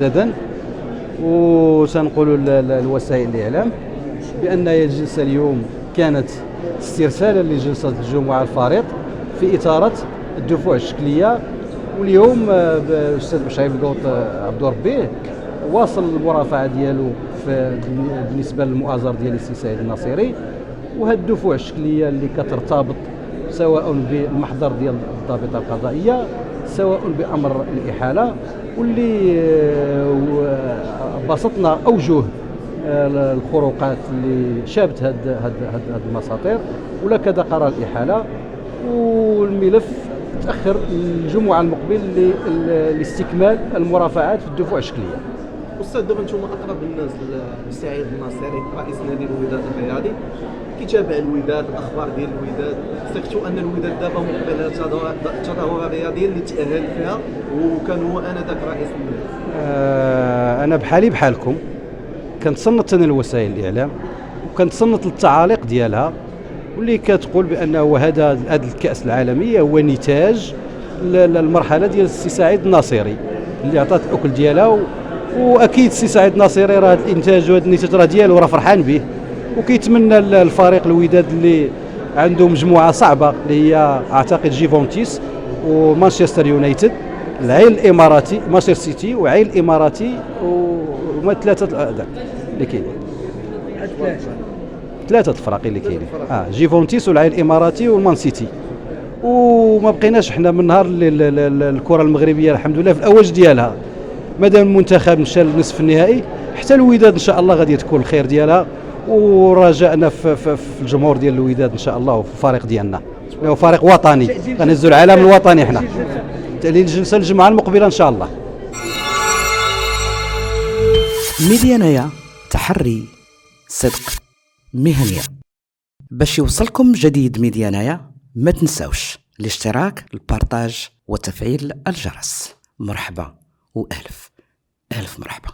مجددا، وسنقول الوسائل الإعلام بأن الجلسة اليوم كانت استرسالا لجلسة الجمعة الفريق في إطار الدفوع الشكلية. واليوم الأستاذ بشعيب القوط عبد ربيه واصل المرافعة ديالو بالنسبة للمؤازر ديال السي سعيد الناصري، وهذه الدفوع الشكلية اللي كترتبط سواء بالمحضر ديال الضابطة القضائية سواء بأمر الإحالة، واللي بسطنا أوجه الخروقات اللي شابت هاد المساطير، ولا كذا قرار الإحالة، والملف تأخر الجمعة المقبل لاستكمال المرافعات في الدفوع الشكلية. أستاذ، دابا نتوما أقرب الناس لسعيد الناصري رئيس نادي الوداد الرياضي، كيتابع الوداد، الأخبار ديال الوداد، ثقتوا أن الوداد دابا مقبل على التظاهرة الرياضية اللي تأهل فيها وكان هو آنذاك رئيس النادي؟ أنا بحالي بحالكم كنتصنت أنا لوسائل الإعلام وكنتصنت للتعاليق ديالها، واللي كتقول بأنه هذا الكأس العالمية هو نتاج المرحلة ديال السي سعيد الناصري اللي عطات الأكل ديالها، واكيد السي سعيد الناصري راه الانتاج وهذا النتاج راه ديالو، راه فرحان به، وكيتمنى الفريق الوداد اللي عنده مجموعه صعبه اللي هي اعتقد جيفونتيس ومانشستر يونايتد، العين الاماراتي مانشستر سيتي وعين الاماراتي، وما ثلاثه اللي كاينين، ثلاثه الفرق اللي كاينين، جيفونتيس والعين الاماراتي والمان سيتي. وما بقيناش حنا من نهار الكره المغربيه الحمد لله في الاواج ديالها، مادام المنتخب مشى لنصف النهائي، حتى الوداد ان شاء الله غادي تكون الخير ديالها، ورجائنا في الجمهور ديال الوداد ان شاء الله، وفي الفريق ديالنا هو فريق وطني، غنهزوا العلم الوطني حنا الجلسه الجمعه المقبله ان شاء الله. ميديانايا، تحري صدق مهنيه. باش يوصلكم جديد ميديانايا ما تنساوش الاشتراك، البارطاج وتفعيل الجرس. مرحبا وألف مرحبا.